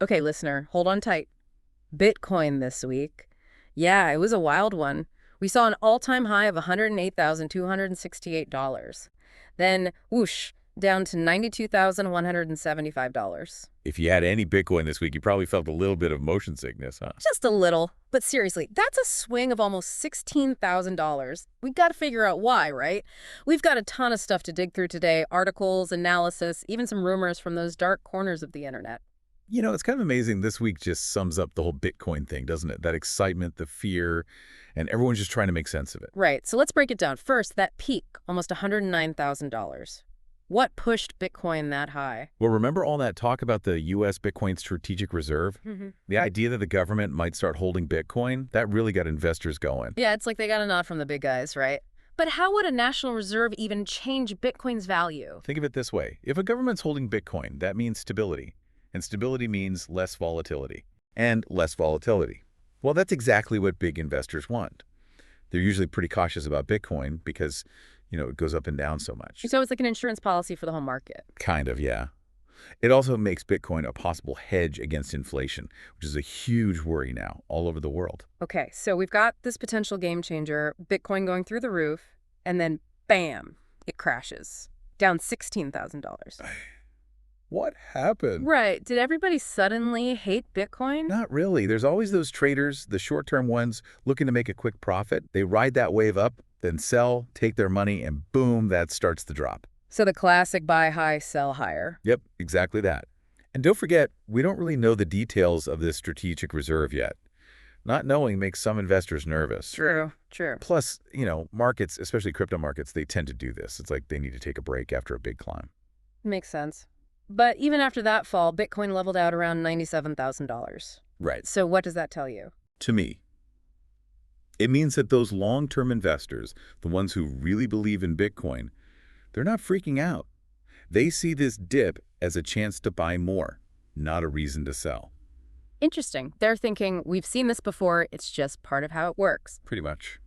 Okay, listener, hold on tight. Bitcoin this week. Yeah, it was a wild one. We saw an all-time high of $108,268. Then, whoosh, down to $92,175. If you had any Bitcoin this week, you probably felt a little bit of motion sickness, huh? Just a little. But seriously, that's a swing of almost $16,000. We got to figure out why, right? We've got a ton of stuff to dig through today, articles, analysis, even some rumors from those dark corners of the internet. You know, it's kind of amazing. This week just sums up the whole Bitcoin thing, doesn't it? That excitement, the fear, and everyone's just trying to make sense of it. Right, so let's break it down. First, that peak, almost $109,000. What pushed Bitcoin that high? Well, remember all that talk about the U.S. Bitcoin Strategic Reserve? The idea that the government might start holding Bitcoin, that really got investors going. Yeah, it's like they got a nod from the big guys, right? But how would a national reserve even change Bitcoin's value? Think of it this way. If a government's holding Bitcoin, that means stability. And stability means less volatility. And less volatility. Well, that's exactly what big investors want. They're usually pretty cautious about Bitcoin because, it goes up and down so much. So it's like an insurance policy for the whole market. Kind of, yeah. It also makes Bitcoin a possible hedge against inflation, which is a huge worry now all over the world. Okay, so we've got this potential game changer, Bitcoin going through the roof, and then bam, it crashes. Down $16,000. What happened? Right. Did everybody suddenly hate Bitcoin? Not really. There's always those traders, the short-term ones, looking to make a quick profit. They ride that wave up, then sell, take their money, and boom, that starts the drop. So the classic buy high, sell higher. Yep, exactly that. And don't forget, we don't really know the details of this strategic reserve yet. Not knowing makes some investors nervous. True. Plus, markets, especially crypto markets, they tend to do this. It's like they need to take a break after a big climb. Makes sense. But even after that fall, Bitcoin leveled out around $97,000. Right. So what does that tell you? To me, it means that those long-term investors, the ones who really believe in Bitcoin, they're not freaking out. They see this dip as a chance to buy more, not a reason to sell. Interesting. They're thinking, we've seen this before, it's just part of how it works. Pretty much.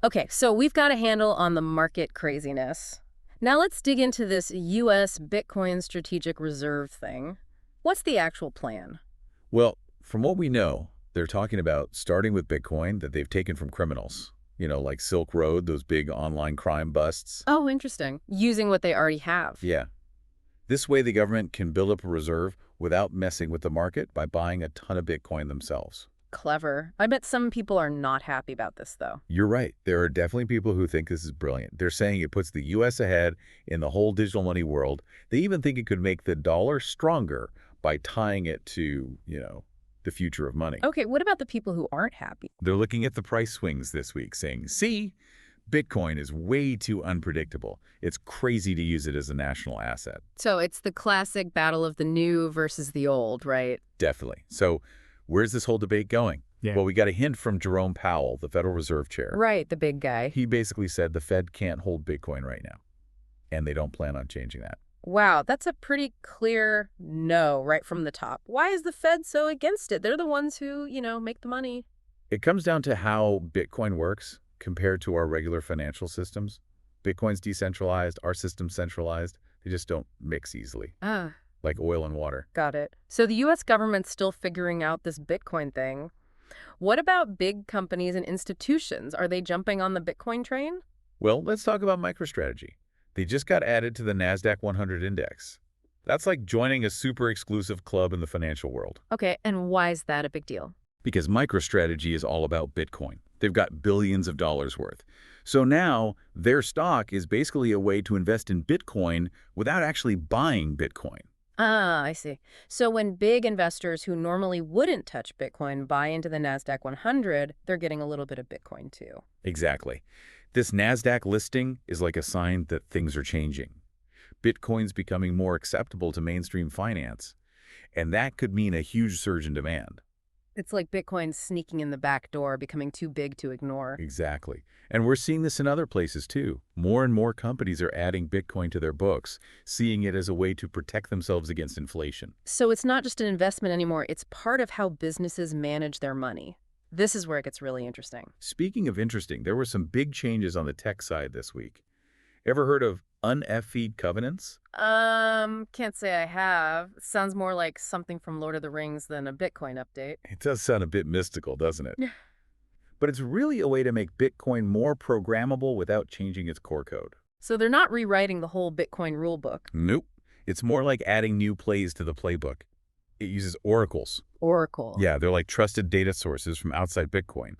Okay, so we've got a handle on the market craziness. Now let's dig into this U.S. Bitcoin Strategic Reserve thing. What's the actual plan? Well, from what we know, they're talking about starting with Bitcoin that they've taken from criminals. Like Silk Road, those big online crime busts. Oh, interesting. Using what they already have. Yeah. This way the government can build up a reserve without messing with the market by buying a ton of Bitcoin themselves. Clever. I bet some people are not happy about this, though. You're right. There are definitely people who think this is brilliant. They're saying it puts the U.S. ahead in the whole digital money world. They even think it could make the dollar stronger by tying it to, the future of money. Okay, what about the people who aren't happy? They're looking at the price swings this week, saying, see, Bitcoin is way too unpredictable. It's crazy to use it as a national asset. So it's the classic battle of the new versus the old, right? Definitely. So where's this whole debate going? Yeah. Well, we got a hint from Jerome Powell, the Federal Reserve Chair. Right, the big guy. He basically said the Fed can't hold Bitcoin right now, and they don't plan on changing that. Wow, that's a pretty clear no right from the top. Why is the Fed so against it? They're the ones who, make the money. It comes down to how Bitcoin works compared to our regular financial systems. Bitcoin's decentralized, our system's centralized. They just don't mix easily, Ah, like oil and water. got it. So the U.S. government's still figuring out this Bitcoin thing. What about big companies and institutions? Are they jumping on the Bitcoin train? Well, let's talk about MicroStrategy. They just got added to the NASDAQ 100 index. That's like joining a super exclusive club in the financial world. Okay, and why is that a big deal? Because MicroStrategy is all about Bitcoin. They've got billions of dollars worth. So now their stock is basically a way to invest in Bitcoin without actually buying Bitcoin. Ah, I see. So when big investors who normally wouldn't touch Bitcoin buy into the NASDAQ 100, they're getting a little bit of Bitcoin too. Exactly. This NASDAQ listing is like a sign that things are changing. Bitcoin's becoming more acceptable to mainstream finance, and that could mean a huge surge in demand. It's like Bitcoin sneaking in the back door, becoming too big to ignore. Exactly. And we're seeing this in other places too. More and more companies are adding Bitcoin to their books, seeing it as a way to protect themselves against inflation. So it's not just an investment anymore, it's part of how businesses manage their money. This is where it gets really interesting. Speaking of interesting, there were some big changes on the tech side this week. Ever heard of unFE'd covenants? Can't say I have. Sounds more like something from Lord of the Rings than a Bitcoin update. It does sound a bit mystical, doesn't it? But it's really a way to make Bitcoin more programmable without changing its core code. So they're not rewriting the whole Bitcoin rulebook. Nope. It's more like adding new plays to the playbook. It uses oracles. Oracle. Yeah, they're like trusted data sources from outside Bitcoin.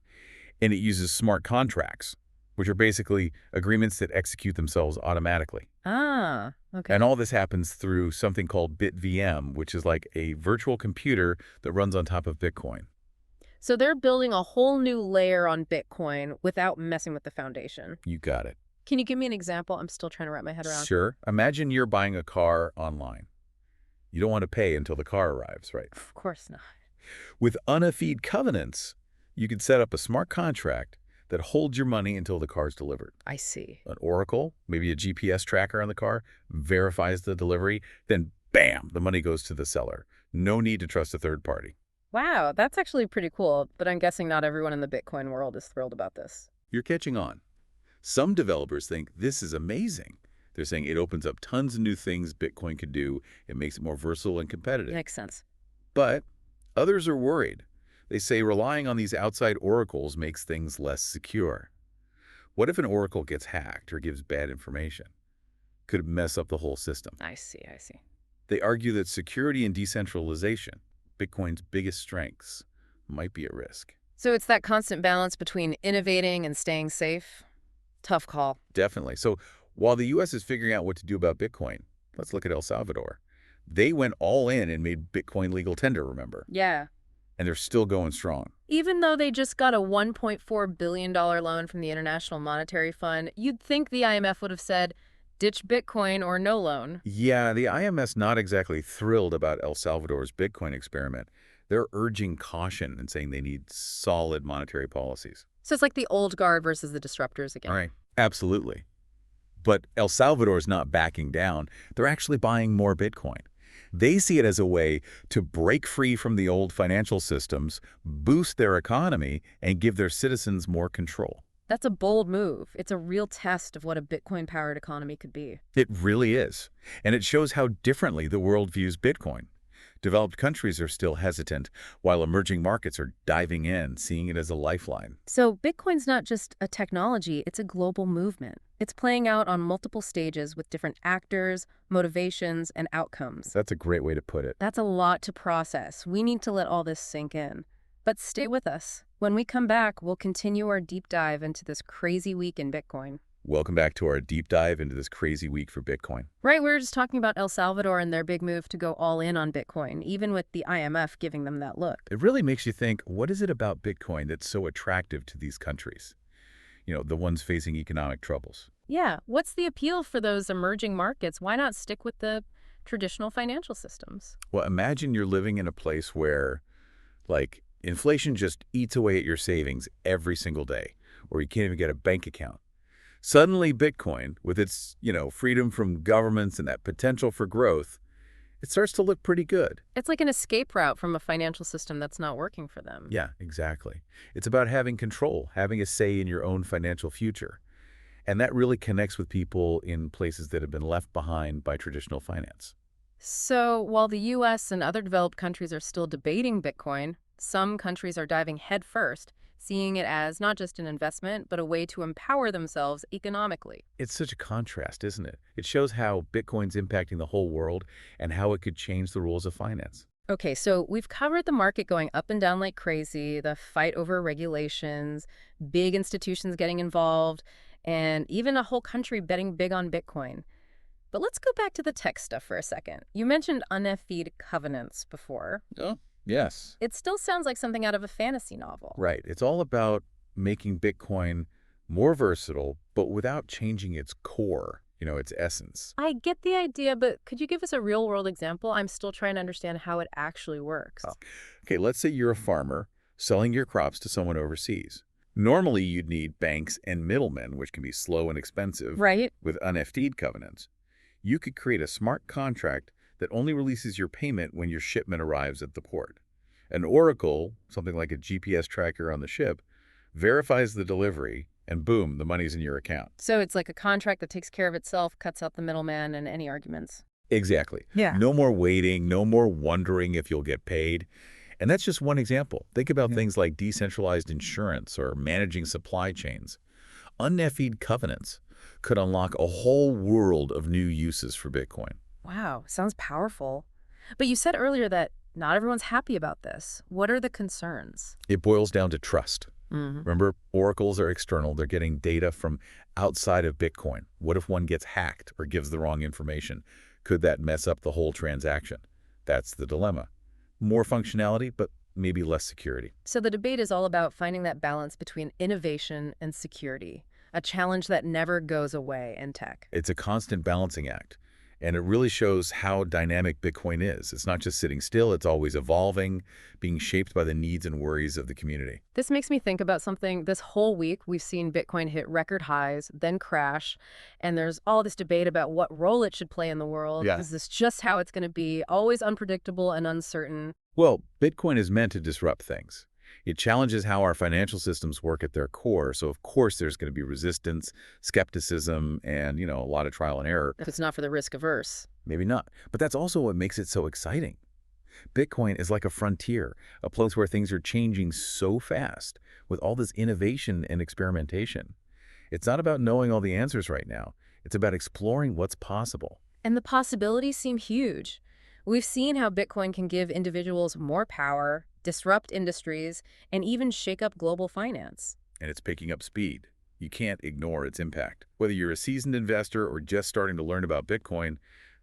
And it uses smart contracts, which are basically agreements that execute themselves automatically. Ah, okay. And all this happens through something called BitVM, which is like a virtual computer that runs on top of Bitcoin. So they're building a whole new layer on Bitcoin without messing with the foundation. You got it. Can you give me an example? I'm still trying to wrap my head around. Sure. Imagine you're buying a car online. You don't want to pay until the car arrives, right? Of course not. With unafeed covenants, you could set up a smart contract that holds your money until the car's delivered. I see. An oracle, maybe a GPS tracker on the car, verifies the delivery, then bam, the money goes to the seller. No need to trust a third party. Wow, that's actually pretty cool, but I'm guessing not everyone in the Bitcoin world is thrilled about this. You're catching on. Some developers think this is amazing. They're saying it opens up tons of new things Bitcoin could do. It makes it more versatile and competitive. Makes sense. But others are worried. They say relying on these outside oracles makes things less secure. What if an oracle gets hacked or gives bad information? Could it mess up the whole system? I see. They argue that security and decentralization, Bitcoin's biggest strengths, might be at risk. So it's that constant balance between innovating and staying safe? Tough call. Definitely. So while the U.S. is figuring out what to do about Bitcoin, let's look at El Salvador. They went all in and made Bitcoin legal tender, remember? Yeah. And they're still going strong. Even though they just got a $1.4 billion loan from the International Monetary Fund, you'd think the IMF would have said, ditch Bitcoin or no loan. Yeah, the IMF's not exactly thrilled about El Salvador's Bitcoin experiment. They're urging caution and saying they need solid monetary policies. So it's like the old guard versus the disruptors again. All right. Absolutely. But El Salvador's not backing down. They're actually buying more Bitcoin. They see it as a way to break free from the old financial systems, boost their economy, and give their citizens more control. That's a bold move. It's a real test of what a Bitcoin-powered economy could be. It really is. And it shows how differently the world views Bitcoin. Developed countries are still hesitant, while emerging markets are diving in, seeing it as a lifeline. So Bitcoin's not just a technology, it's a global movement. It's playing out on multiple stages with different actors, motivations, and outcomes. That's a great way to put it. That's a lot to process. We need to let all this sink in. But stay with us. When we come back, we'll continue our deep dive into this crazy week in Bitcoin. Welcome back to our deep dive into this crazy week for Bitcoin. Right, we were just talking about El Salvador and their big move to go all in on Bitcoin, even with the IMF giving them that look. It really makes you think, what is it about Bitcoin that's so attractive to these countries? You know, the ones facing economic troubles. Yeah, what's the appeal for those emerging markets? Why not stick with the traditional financial systems? Well, imagine you're living in a place where, like, inflation just eats away at your savings every single day, or you can't even get a bank account. Suddenly, Bitcoin, with its, freedom from governments and that potential for growth, it starts to look pretty good. It's like an escape route from a financial system that's not working for them. Yeah, exactly. It's about having control, having a say in your own financial future. And that really connects with people in places that have been left behind by traditional finance. So while the U.S. and other developed countries are still debating Bitcoin, some countries are diving headfirst, seeing it as not just an investment, but a way to empower themselves economically. It's such a contrast, isn't it? It shows how Bitcoin's impacting the whole world and how it could change the rules of finance. Okay, so we've covered the market going up and down like crazy, the fight over regulations, big institutions getting involved, and even a whole country betting big on Bitcoin. But let's go back to the tech stuff for a second. You mentioned unFE'd covenants before. Oh, yes. It still sounds like something out of a fantasy novel. Right. It's all about making Bitcoin more versatile, but without changing its core, its essence. I get the idea, but could you give us a real-world example? I'm still trying to understand how it actually works. Oh. Okay, let's say you're a farmer selling your crops to someone overseas. Normally, you'd need banks and middlemen, which can be slow and expensive. Right. With unFE'd covenants. You could create a smart contract that only releases your payment when your shipment arrives at the port. An oracle, something like a GPS tracker on the ship, verifies the delivery and boom, the money's in your account. So it's like a contract that takes care of itself, cuts out the middleman and any arguments. Exactly. Yeah. No more waiting, no more wondering if you'll get paid. And that's just one example. Think about things like decentralized insurance or managing supply chains. Unnefied covenants could unlock a whole world of new uses for Bitcoin. Wow, sounds powerful. But you said earlier that not everyone's happy about this. What are the concerns? It boils down to trust. Hmm. Remember, oracles are external. They're getting data from outside of Bitcoin. What if one gets hacked or gives the wrong information? Could that mess up the whole transaction? That's the dilemma. More functionality, but maybe less security. So the debate is all about finding that balance between innovation and security, a challenge that never goes away in tech. It's a constant balancing act, and it really shows how dynamic Bitcoin is. It's not just sitting still, it's always evolving, being shaped by the needs and worries of the community. This makes me think about something. This whole week, we've seen Bitcoin hit record highs, then crash, and there's all this debate about what role it should play in the world. Yeah. Is this just how it's going to be, always unpredictable and uncertain? Well, Bitcoin is meant to disrupt things. It challenges how our financial systems work at their core, so of course there's going to be resistance, skepticism, and, a lot of trial and error. If it's not for the risk averse. Maybe not. But that's also what makes it so exciting. Bitcoin is like a frontier, a place where things are changing so fast with all this innovation and experimentation. It's not about knowing all the answers right now. It's about exploring what's possible. And the possibilities seem huge. We've seen how Bitcoin can give individuals more power, disrupt industries, and even shake up global finance. And it's picking up speed. You can't ignore its impact. Whether you're a seasoned investor or just starting to learn about Bitcoin,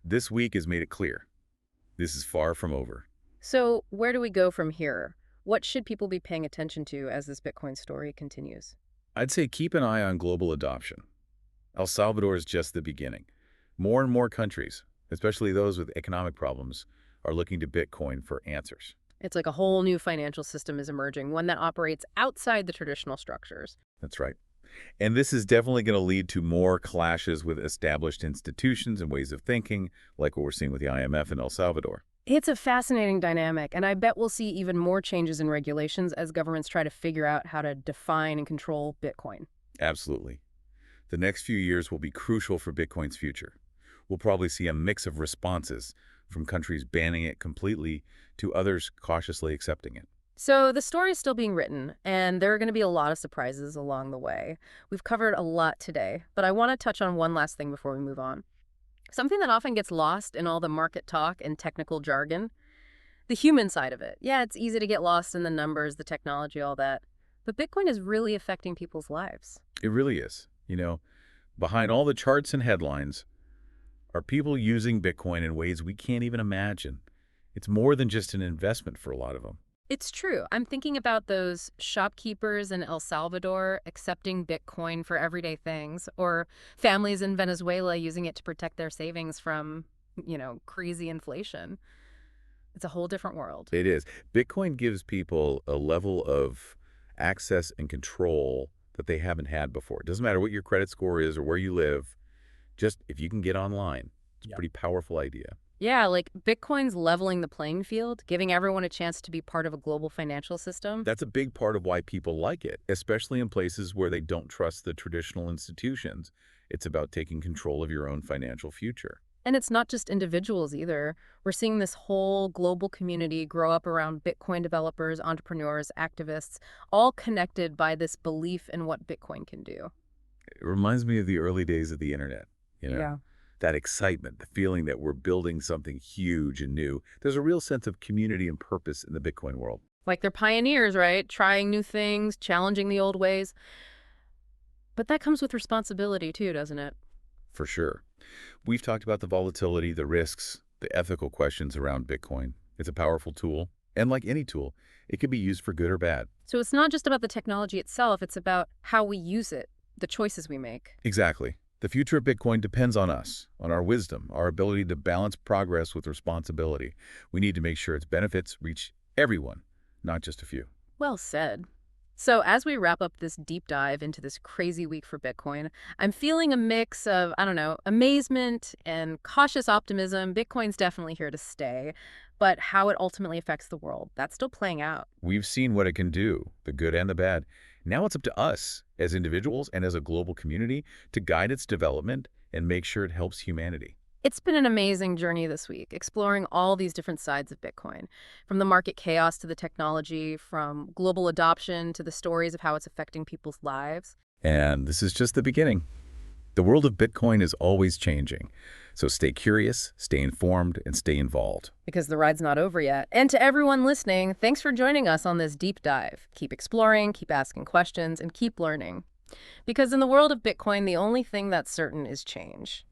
this week has made it clear. This is far from over. So where do we go from here? What should people be paying attention to as this Bitcoin story continues? I'd say keep an eye on global adoption. El Salvador is just the beginning. More and more countries, especially those with economic problems, are looking to Bitcoin for answers. It's like a whole new financial system is emerging, one that operates outside the traditional structures. That's right. And this is definitely going to lead to more clashes with established institutions and ways of thinking, like what we're seeing with the IMF in El Salvador. It's a fascinating dynamic, and I bet we'll see even more changes in regulations as governments try to figure out how to define and control Bitcoin. Absolutely. The next few years will be crucial for Bitcoin's future. We'll probably see a mix of responses, from countries banning it completely to others cautiously accepting it. So the story is still being written, and there are going to be a lot of surprises along the way. We've covered a lot today, but I want to touch on one last thing before we move on. Something that often gets lost in all the market talk and technical jargon, the human side of it. Yeah, it's easy to get lost in the numbers, the technology, all that. But Bitcoin is really affecting people's lives. It really is. Behind all the charts and headlines are people using Bitcoin in ways we can't even imagine. It's more than just an investment for a lot of them. It's true. I'm thinking about those shopkeepers in El Salvador accepting Bitcoin for everyday things, or families in Venezuela using it to protect their savings from, crazy inflation. It's a whole different world. It is. Bitcoin gives people a level of access and control that they haven't had before. It doesn't matter what your credit score is or where you live. Just if you can get online, it's a pretty powerful idea. Yeah, like Bitcoin's leveling the playing field, giving everyone a chance to be part of a global financial system. That's a big part of why people like it, especially in places where they don't trust the traditional institutions. It's about taking control of your own financial future. And it's not just individuals either. We're seeing this whole global community grow up around Bitcoin developers, entrepreneurs, activists, all connected by this belief in what Bitcoin can do. It reminds me of the early days of the internet. That excitement, the feeling that we're building something huge and new. There's a real sense of community and purpose in the Bitcoin world. Like they're pioneers, right? Trying new things, challenging the old ways. But that comes with responsibility too, doesn't it? For sure. We've talked about the volatility, the risks, the ethical questions around Bitcoin. It's a powerful tool, and like any tool, it can be used for good or bad. So it's not just about the technology itself, it's about how we use it, the choices we make. Exactly. The future of Bitcoin depends on us, on our wisdom, our ability to balance progress with responsibility. We need to make sure its benefits reach everyone, not just a few. Well said. So, as we wrap up this deep dive into this crazy week for Bitcoin, I'm feeling a mix of, I don't know, amazement and cautious optimism. Bitcoin's definitely here to stay, but how it ultimately affects the world, that's still playing out. We've seen what it can do, the good and the bad. Now it's up to us, as individuals and as a global community, to guide its development and make sure it helps humanity. It's been an amazing journey this week, exploring all these different sides of Bitcoin, from the market chaos to the technology, from global adoption to the stories of how it's affecting people's lives. And this is just the beginning. The world of Bitcoin is always changing. So stay curious, stay informed, and stay involved. Because the ride's not over yet. And to everyone listening, thanks for joining us on this deep dive. Keep exploring, keep asking questions, and keep learning. Because in the world of Bitcoin, the only thing that's certain is change.